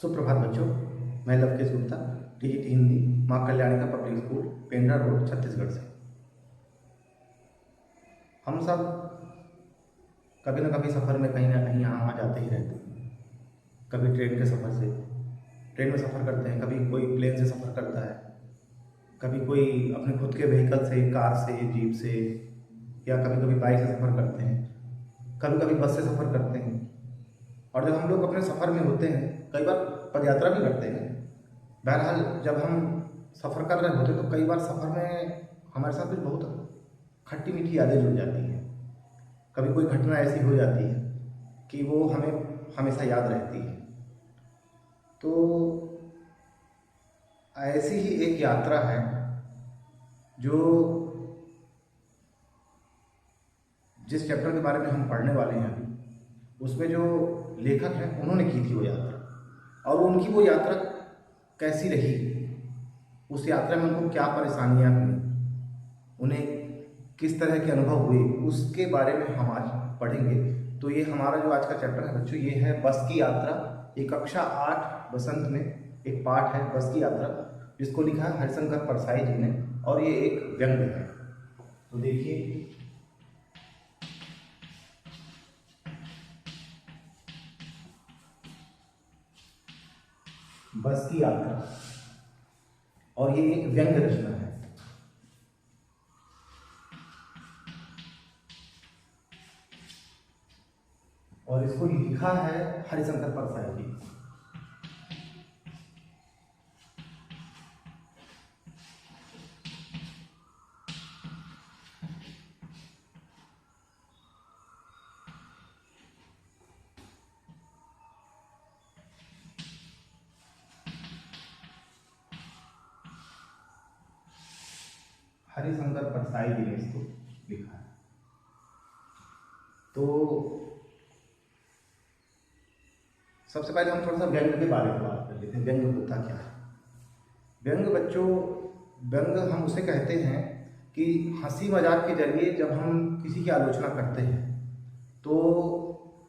सुप्रभात बच्चों, मैं Lavkesh Gupta, TGT Hindi, Maa Kalyanika public school, Pendra road, Chhattisgarh से। हम सब कभी न कभी सफ़र में कहीं ना कहीं यहाँ आ जाते ही रहते हैं। कभी ट्रेन के सफ़र से, ट्रेन में सफ़र करते हैं, कभी कोई प्लेन से सफ़र करता है, कभी कोई अपने खुद के व्हीकल से, कार से, जीप से, या कभी कभी बाइक से सफ़र करते हैं, कभी कभी बस से सफ़र करते हैं। और जब हम लोग अपने सफ़र में होते हैं, कई बार पदयात्रा भी करते हैं। बहरहाल जब हम सफ़र कर रहे होते हैं तो कई बार सफ़र में हमारे साथ कुछ बहुत खट्टी मीठी यादें जुड़ जाती हैं। कभी कोई घटना ऐसी हो जाती है कि वो हमें हमेशा याद रहती है। तो ऐसी ही एक यात्रा है जो जिस चैप्टर के बारे में हम पढ़ने वाले हैं अभी, उसमें जो लेखक हैं उन्होंने की थी वो यात्रा, और उनकी वो यात्रा कैसी रही, उस यात्रा में उनको क्या परेशानियां हुई, उन्हें किस तरह के अनुभव हुए, उसके बारे में हम आज पढ़ेंगे। तो ये हमारा जो आज का चैप्टर है बच्चों, ये है बस की यात्रा। ये कक्षा 8 बसंत में एक पाठ है बस की यात्रा, जिसको लिखा है हरिशंकर परसाई जी ने, और ये एक व्यंग है। तो देखिए, बस की यात्रा, और ये एक व्यंग रचना है। और इसको लिखा है हरिशंकर परसाई जी। हरिशंकर परसाई जी ने इसको लिखा है। तो सबसे पहले हम थोड़ा सा व्यंग के बारे में बात कर लेते हैं। व्यंग होता क्या है? व्यंग बच्चों, व्यंग हम उसे कहते हैं कि हंसी मजाक के जरिए जब हम किसी की आलोचना करते हैं तो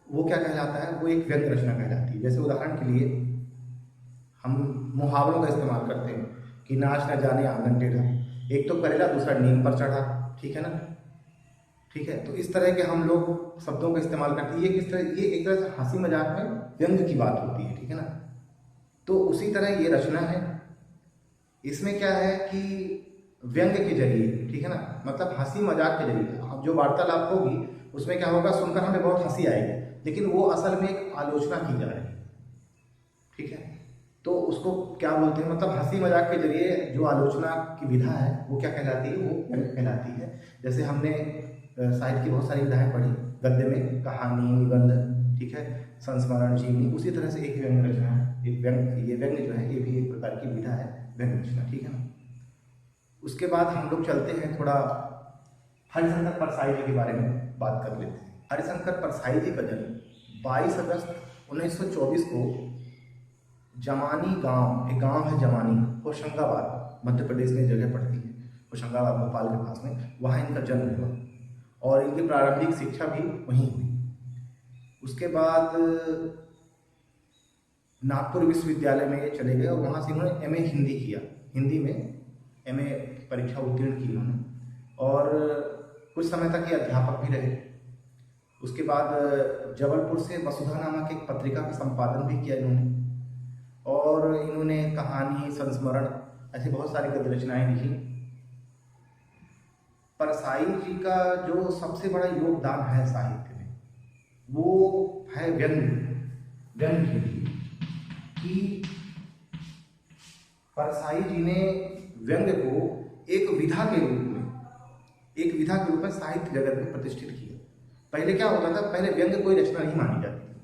वो क्या कहलाता है, वो एक व्यंग रचना कहलाती है। जैसे उदाहरण के लिए हम मुहावरों का इस्तेमाल करते हैं कि नाच न जाने आंगन टेढ़ा, एक तो करेला दूसरा नीम पर चढ़ा, ठीक है ना। ठीक है, तो इस तरह के हम लोग शब्दों का इस्तेमाल करते हैं। ये किस तरह, ये एक तरह से हंसी मजाक में व्यंग की बात होती है, ठीक है ना। तो उसी तरह ये रचना है। इसमें क्या है कि व्यंग के जरिए, ठीक है ना, मतलब हंसी मजाक के जरिए जो वार्तालाप होगी उसमें क्या होगा, सुनकर हमें बहुत हंसी आएगी, लेकिन वो असल में एक आलोचना की जा रही है, ठीक है। तो उसको क्या बोलते हैं, मतलब हंसी मजाक के जरिए जो आलोचना की विधा है वो क्या कहलाती है, वो व्यंग कहलाती है। जैसे हमने साहित्य की बहुत सारी विधाएं पढ़ी, गद्य में कहानी, निबंध, ठीक है, संस्मरण, जीवनी, उसी तरह से एक व्यंग रचना है। एक व्यंग, ये व्यंग जो है ये भी एक प्रकार की विधा है, व्यंग रचना, ठीक है ना। उसके बाद हम लोग चलते हैं, थोड़ा हरिशंकर परसाई जी के बारे में बात कर लेते हैं। हरिशंकर परसाई जी का जन्म 22 अगस्त 1924 को जमानी गांव, एक गांव है जमानी, होशंगाबाद, मध्य प्रदेश में जगह पड़ती है, होशंगाबाद भोपाल के पास में, वहाँ इनका जन्म हुआ और इनकी प्रारंभिक शिक्षा भी वहीं हुई। उसके बाद नागपुर विश्वविद्यालय में ये चले गए और वहाँ से इन्होंने एमए हिंदी किया, हिंदी में एमए परीक्षा उत्तीर्ण की इन्होंने, और कुछ समय तक ये अध्यापक भी रहे। उसके बाद जबलपुर से वसुधा नामक एक पत्रिका का संपादन भी किया इन्होंने, और इन्होंने कहानी, संस्मरण, ऐसी बहुत सारी गद्य रचनाएं लिखी। परसाई जी का जो सबसे बड़ा योगदान है साहित्य में, वो है व्यंग कि परसाई जी ने व्यंग को एक विधा के रूप में साहित्य जगत में प्रतिष्ठित किया। पहले क्या होता था, पहले व्यंग कोई रचना नहीं मानी जाती थी,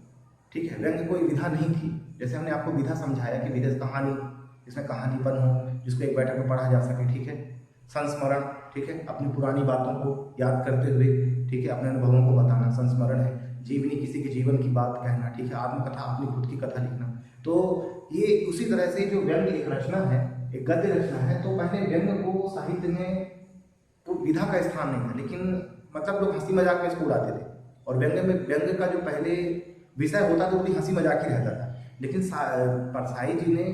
ठीक है, व्यंग कोई विधा नहीं थी। जैसे हमने आपको विधा समझाया कि विधा कहानी, जिसमें कहानीपन हो, जिसको एक बैठक में पढ़ा जा सके, ठीक है। संस्मरण, ठीक है, अपनी पुरानी बातों को याद करते हुए, ठीक है, अपने अनुभवों को बताना, संस्मरण है। जीवनी, किसी के जीवन की बात कहना, ठीक है, आत्मकथा, अपनी खुद की कथा लिखना। तो ये उसी तरह से जो व्यंग एक रचना है, एक गद्य रचना है, तो पहले व्यंग को साहित्य में तो विधा का स्थान नहीं था, लेकिन मतलब लोग हंसी मजाक में इसको उड़ाते थे। और व्यंग का जो पहले विषय होता था वो भी हंसी मजाक ही रहता था। लेकिन परसाई जी ने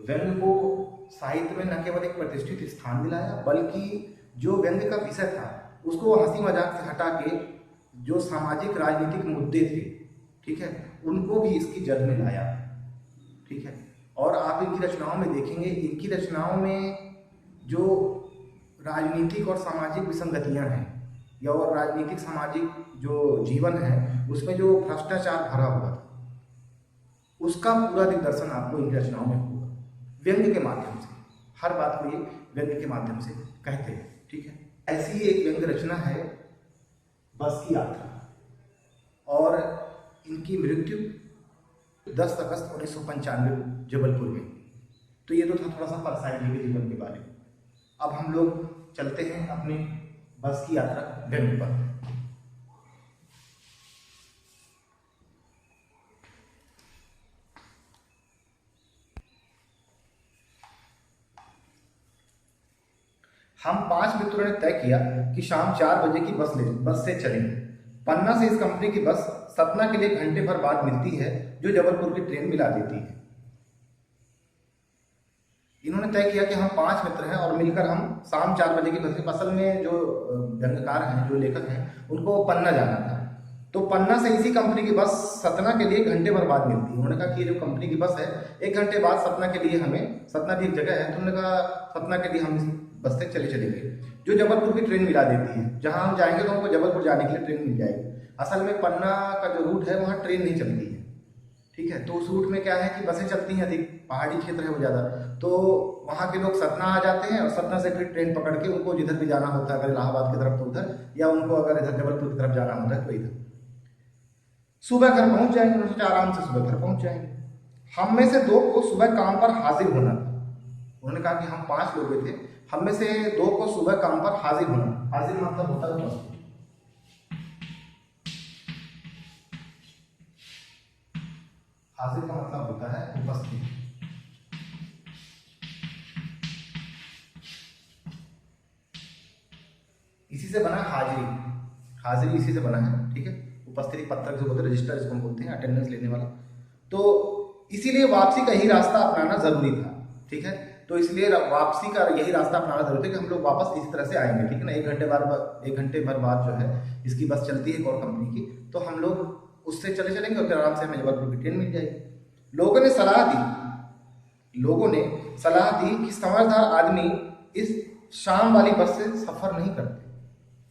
व्यंग्य को साहित्य में न केवल एक प्रतिष्ठित स्थान दिलाया, बल्कि जो व्यंग्य का विषय था उसको हंसी मजाक से हटा के जो सामाजिक राजनीतिक मुद्दे थे, ठीक है, उनको भी इसकी जड़ में लाया, ठीक है। और आप इनकी रचनाओं में देखेंगे, इनकी रचनाओं में जो राजनीतिक और सामाजिक विसंगतियां हैं या और राजनीतिक सामाजिक जो जीवन है उसमें जो भ्रष्टाचार भरा हुआ था उसका पूरा दिग्दर्शन आपको इनकी रचनाओं में होगा, व्यंग्य के माध्यम से। हर बात को ये व्यंग्य के माध्यम से कहते हैं, ठीक है। ऐसी ही एक व्यंग्य रचना है बस की यात्रा, और इनकी मृत्यु 10 अगस्त 1995 जबलपुर में। तो ये तो था थोड़ा सा परसाई जी के जीवन के बारे में। अब हम लोग चलते हैं अपनी बस की यात्रा व्यंग्य पर। हम 5 मित्रों ने तय किया कि शाम 4 बजे की बस से चलेंगे। पन्ना से इस कंपनी की बस सतना के लिए घंटे भर बाद मिलती है, जो जबलपुर की ट्रेन मिला देती है। इन्होंने तय किया कि हम 5 मित्र हैं और मिलकर हम शाम 4 बजे की बस। असल में जो व्यंग्यकार हैं, जो लेखक हैं, उनको पन्ना जाना था, तो पन्ना से इसी कंपनी की बस सतना के लिए घंटे भर बाद मिलती है। उन्होंने कहा कि ये जो कंपनी की बस है 1 घंटे बाद सतना के लिए हमें, सतना भी एक जगह है, तो उन्होंने कहा सतना के लिए हम इस बस से चलेंगे, जो जबलपुर की ट्रेन मिला देती है। जहां हम जाएंगे तो हमको जबलपुर जाने के लिए ट्रेन मिल जाएगी। असल में पन्ना का जो रूट है वहाँ ट्रेन नहीं चलती है, ठीक है। तो उस रूट में क्या है कि बसें चलती हैं, अधिक पहाड़ी क्षेत्र है वो ज़्यादा, तो वहाँ के लोग सतना आ जाते हैं और सतना से फिर ट्रेन पकड़ के उनको जिधर भी जाना होता है, अगर इलाहाबाद की तरफ तो उधर, या उनको अगर इधर जबलपुर की तरफ जाना होता है तो इधर सुबह घर पहुँच जाएंगे। उन्होंने आराम से सुबह घर पहुँच जाएंगे। हम में से 2 को सुबह काम पर हाजिर होना था। उन्होंने कहा कि हम 5 लोग थे, हम में से 2 को सुबह काम पर हाजिर होना। हाजिर मतलब होता है उपस्थित। हाजिर का मतलब होता है उपस्थित। इसी से बना हाजिरी, हाजिरी इसी से बना है, ठीक है। उपस्थिति पत्रक जो बोलते हैं, रजिस्टर इसको हम बोलते हैं, अटेंडेंस लेने वाला। तो इसीलिए वापसी का यही रास्ता अपनाना जरूरी था, ठीक है। तो इसलिए वापसी का यही रास्ता अपनाना जरूरी है कि हम लोग वापस इस तरह से आएंगे, ठीक है ना। 1 घंटे भर बाद जो है इसकी बस चलती है और कंपनी की, तो हम लोग उससे चलेंगे और फिर आराम से हमें जबलपुर की ट्रेन मिल जाएगी। लोगों ने सलाह दी कि समझदार आदमी इस शाम वाली बस से सफर नहीं करते।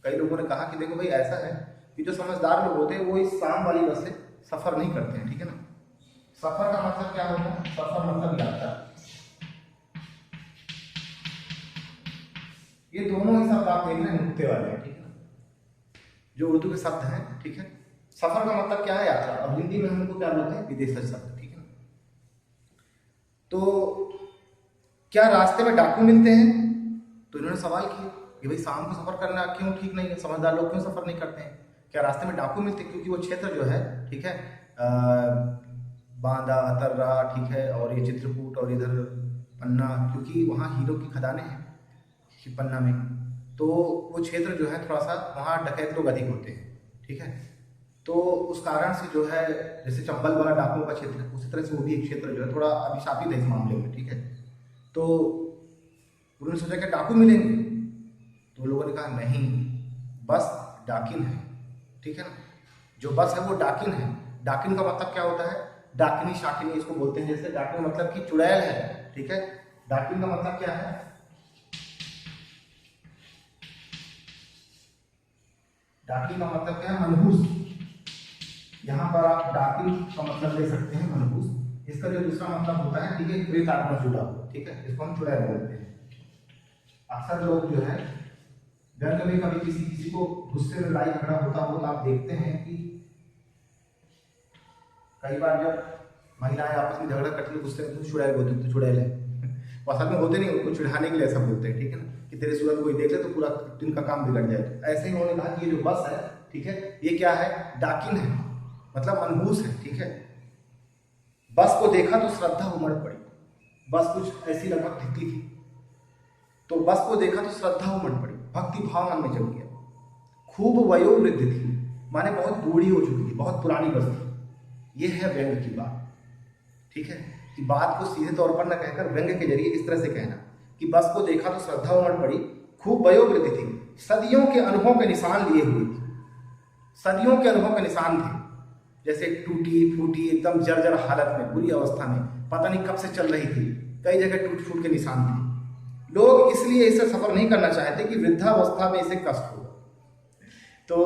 कई लोगों ने कहा कि देखो भाई, ऐसा है कि जो समझदार लोग होते हैं वो इस शाम वाली बस से सफर नहीं करते हैं, ठीक है ना। सफर का मतलब क्या होता है? सफर मतलब यात्रा। ये दोनों ही शब्द आप देख रहे हैं नुक्ते वाले हैं, ठीक है ना, जो उर्दू के शब्द हैं, ठीक है। सफर का मतलब क्या है? यात्रा। अब हिंदी में हम उनको क्या बोलते हैं? विदेशज शब्द, ठीक है ना। तो क्या रास्ते में डाकू मिलते हैं? तो इन्होंने सवाल किया कि भाई शाम को सफर करना क्यों ठीक नहीं है, समझदार लोग क्यों सफर नहीं करते हैं, क्या रास्ते में डाकू मिलते? क्योंकि वो क्षेत्र जो है, ठीक है, बांदा, तर्रा, ठीक है, और ये चित्रकूट और इधर पन्ना, क्योंकि वहाँ हीरो की खदानें हैं पन्ना में, तो वो क्षेत्र जो है थोड़ा सा वहाँ डकैत लोग अधिक होते हैं, ठीक है। तो उस कारण से जो है, जैसे चंबल वाला डाकुओं का क्षेत्र है, उसी तरह से वो भी एक क्षेत्र जो है थोड़ा अभिशापित है इस मामले में, ठीक है। तो उन्होंने सोचा कि डाकू मिलेंगे, तो लोगों ने कहा नहीं, बस डाकिन है, ठीक है ना। जो बस है वो डाकिन है। डाकिन का मतलब क्या होता है? डाकिनी शाकिनी इसको बोलते हैं। जैसे डाकिन मतलब कि चुड़ैल है, ठीक है। डाकिन का मतलब क्या है? डाकिन का मतलब क्या है? मनहूस। यहाँ पर आप डाकिन का मतलब ले सकते हैं मनहूस। इसका जो दूसरा मतलब होता है, ठीक है, प्रेत आत्मा जुड़ा हुआ, ठीक है, इसको हम चुड़ैल बोलते हैं। अक्सर लोग जो है व्यंग में कभी किसी को गुस्से में लड़ाई झगड़ा होता हो तो आप देखते हैं कि कई बार जब महिलाएं आपस में झगड़ा करती है गुस्से में, तो चुड़ैल बोलते हैं, तो चुड़ैल है। असल में होते नहीं, उनको चिढ़ाने के लिए ऐसा बोलते हैं, ठीक है ना, कि तेरे सूरत कोई देख ले तो पूरा दिन का काम बिगड़ जाए। तो ऐसे ही उन्होंने कहा कि ये जो बस है, ठीक है, ये क्या है? डाकिन है, मतलब मनहूस है, ठीक है। बस को देखा तो श्रद्धा उमड़ पड़ी। बस कुछ ऐसी लगभग दिखती थी, तो बस को देखा तो श्रद्धा उमड़ पड़ी, भक्ति भाव मन में जम गया। खूब वयोवृद्ध थी, माने बहुत बूढ़ी हो चुकी थी, बहुत पुरानी बस थी। ये है व्यंग की बात, ठीक है, कि बात को सीधे तौर पर न कहकर व्यंग के जरिए इस तरह से कहना कि बस को देखा तो श्रद्धा उमड़ पड़ी, खूब वयोवृद्धि थी, सदियों के अनुभव के निशान लिए हुई थी। सदियों के अनुभव के निशान थे, जैसे टूटी फूटी एकदम जर्जर हालत में, बुरी अवस्था में, पता नहीं कब से चल रही थी, कई जगह टूट फूट के निशान थे। लोग इसलिए इसे सफर नहीं करना चाहते कि वृद्धावस्था में इसे कष्ट हो। तो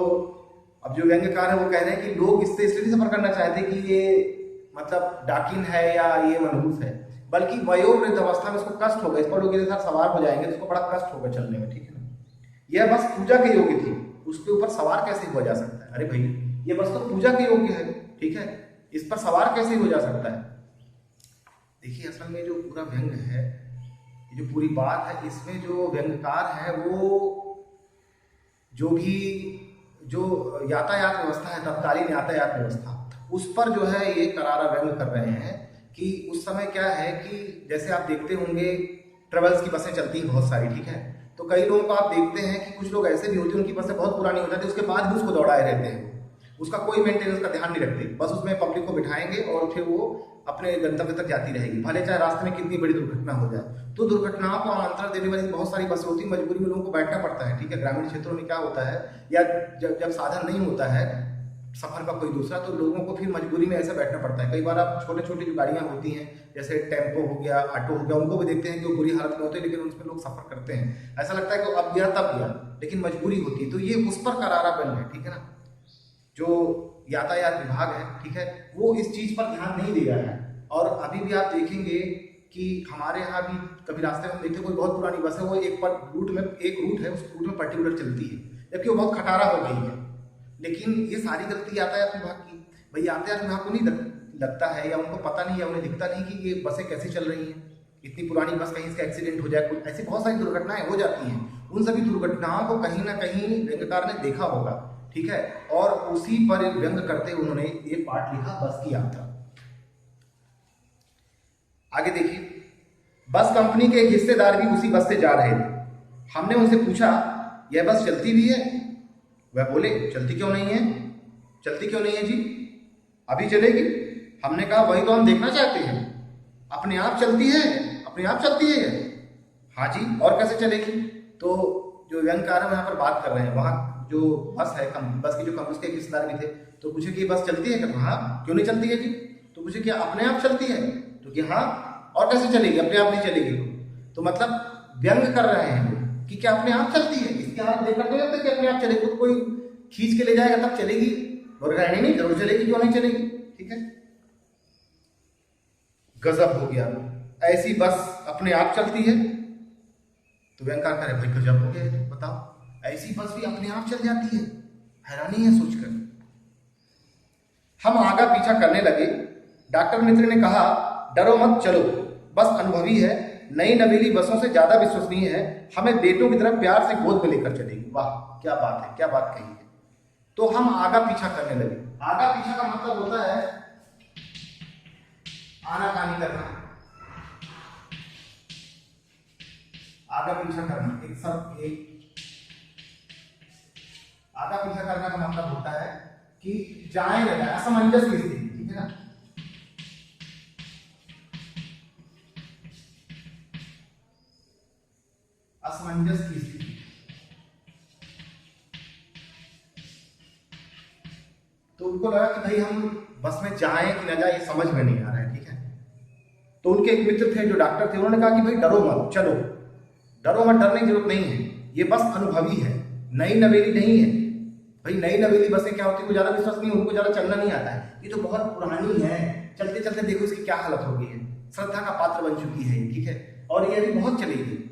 अब जो व्यंग्यकार है वो कह रहे हैं कि लोग इससे इसलिए सफर करना चाहते कि ये मतलब डाकिन है या ये मनहूस है, बल्कि वयोवृद्ध अवस्था में उसको कष्ट होगा, इस पर लोग इसके साथ सवार हो जाएंगे तो उसको बड़ा कष्ट होगा चलने में, ठीक है ना। यह बस पूजा के योग्य थी, उसके ऊपर सवार कैसे हो जा सकता है? अरे भाई ये बस तो पूजा के योग्य है, ठीक है, इस पर सवार कैसे हो जा सकता है? देखिए असल में जो पूरा व्यंग है, ये जो पूरी बात है, इसमें जो व्यंग्यकार है वो जो भी जो यातायात व्यवस्था है, तत्कालीन यातायात व्यवस्था, उस पर जो है ये करारा व्यंग कर रहे हैं कि उस समय क्या है कि जैसे आप देखते होंगे ट्रेवल्स की बसें चलती हैं बहुत सारी, ठीक है, तो कई लोगों को आप देखते हैं कि कुछ लोग ऐसे भी होते हैं उनकी बसें बहुत पुरानी हो जाती है, उसके बाद भी उसको दौड़ाए रहते हैं, उसका कोई मेंटेनेंस का ध्यान नहीं रखते, बस उसमें पब्लिक को बिठाएंगे और फिर वो अपने गंतव्य तक जाती रहेगी, भले चाहे रास्ते में कितनी बड़ी दुर्घटना हो जाए। तो दुर्घटनाओं को आमंत्रण देने वाली बहुत सारी बसें होती है, मजबूरी में लोगों को बैठना पड़ता है, ठीक है। ग्रामीण क्षेत्रों में क्या होता है, या जब साधन नहीं होता है सफर का कोई दूसरा, तो लोगों को फिर मजबूरी में ऐसा बैठना पड़ता है। कई बार आप छोटे छोटी जो गाड़ियां होती हैं जैसे टेम्पो हो गया, ऑटो हो गया, उनको भी देखते हैं कि वो बुरी हालत में होते हैं, लेकिन उसमें लोग सफर करते हैं, ऐसा लगता है कि अब गया तब गया, लेकिन मजबूरी होती है। तो ये उस पर करारा बन है, ठीक है ना। जो यातायात विभाग है, ठीक है, वो इस चीज पर ध्यान नहीं दे रहा है। और अभी भी आप देखेंगे कि हमारे यहाँ भी कभी रास्ते में देखते कोई बहुत पुरानी बस है, वो एक रूट में, एक रूट है, उस रूट में पर्टिकुलर चलती है, जबकि वो बहुत खटारा हो गई है। लेकिन ये सारी गलती यातायात विभाग की। भाई यातायात विभाग को नहीं लगता है, या उनको पता नहीं है, उन्हें दिखता नहीं कि ये बसें कैसे चल रही हैं, इतनी पुरानी बस, कहीं इसका एक्सीडेंट हो जाए, कुछ ऐसी बहुत सारी दुर्घटनाएं हो जाती हैं। उन सभी दुर्घटनाओं को कहीं ना कहीं व्यंग्यकार ने देखा होगा, ठीक है, और उसी पर व्यंग करते हुए उन्होंने ये पाठ लिखा, बस की यात्रा। आगे देखिए, बस कंपनी के एक हिस्सेदार भी उसी बस से जा रहे थे। हमने उनसे पूछा यह बस चलती भी है? वह बोले चलती क्यों नहीं है, चलती क्यों नहीं है जी, अभी चलेगी। हमने कहा वही तो हम देखना चाहते हैं, अपने आप चलती है, अपने आप चलती है? हाँ जी, और कैसे चलेगी? तो जो व्यंग्यकार है यहाँ पर बात कर रहे हैं, वहाँ जो बस है, बस की जो कंपनी के हिस्सेदार भी थे, तो पूछे कि बस चलती है? क्या हाँ, क्यों नहीं चलती है जी? तो पूछे क्या अपने आप चलती है? तो कि हाँ, और कैसे चलेगी, अपने आप नहीं चलेगी। तो मतलब व्यंग कर रहे हैं कि क्या अपने आप चलती है, इसके हाथ देखकर नहीं लगता कि अपने आप चलेगी, तो कोई खींच के ले जाएगा तब चलेगी, और रहने नहीं जरूर चलेगी, क्यों नहीं चलेगी, ठीक है। गजब हो गया, ऐसी बस अपने आप चलती है? तो व्यंग्यकार करे भाई गजब हो गया, बताओ ऐसी बस भी अपने आप चल जाती है, हैरानी है सोचकर। हम आगा पीछा करने लगे। डॉक्टर मित्र ने कहा डरो मत, चलो, बस अनुभवी है, नई नवेली बसों से ज्यादा विश्वसनीय है, हमें बेटों की तरफ प्यार से गोद में लेकर चलेगी। वाह क्या बात है, क्या बात कही है। तो हम आगा पीछा करने लगे। आगा पीछा का मतलब होता है आनाकानी करना, आगा पीछा करना, एक सब एक आगा पीछा करने का मतलब होता है कि जाए न जाए, असमंजस की स्थिति, ठीक है ना। असमंजस की स्थिति, तो उनको लगा कि भाई हम बस में जाएं कि न जाए ये समझ में नहीं आ रहा है, ठीक है। तो उनके एक मित्र थे जो डॉक्टर थे, उन्होंने कहा कि भाई डरो मत, चलो, डरो मत, डरने की जरूरत नहीं है, ये बस अनुभवी है, नई नवेली नहीं है। भाई नई नवेली बसें क्या होती है, ज्यादा विश्वसनीय, उनको ज्यादा चलना नहीं आता है, ये तो बहुत पुरानी है, चलते चलते देखो इसकी क्या हालत हो गई है, श्रद्धा का पात्र बन चुकी है, ठीक है, और ये अभी बहुत चलेगी,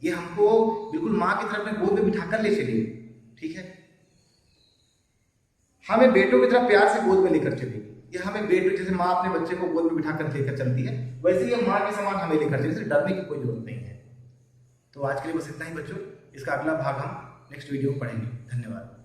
ये हमको बिल्कुल माँ की तरफ में गोद में बिठा कर ले चलेगी, ठीक है, हमें बेटों की तरफ प्यार से गोद में लेकर चलेगी। ये हमें बेटों, जैसे माँ अपने बच्चे को गोद में बिठा कर लेकर चलती है, वैसे ही माँ के समान हमें लेकर चलेगी, डरने की कोई जरूरत नहीं है। तो आज के लिए बस इतना ही बच्चों, इसका अगला भाग हम नेक्स्ट वीडियो में पढ़ेंगे। धन्यवाद।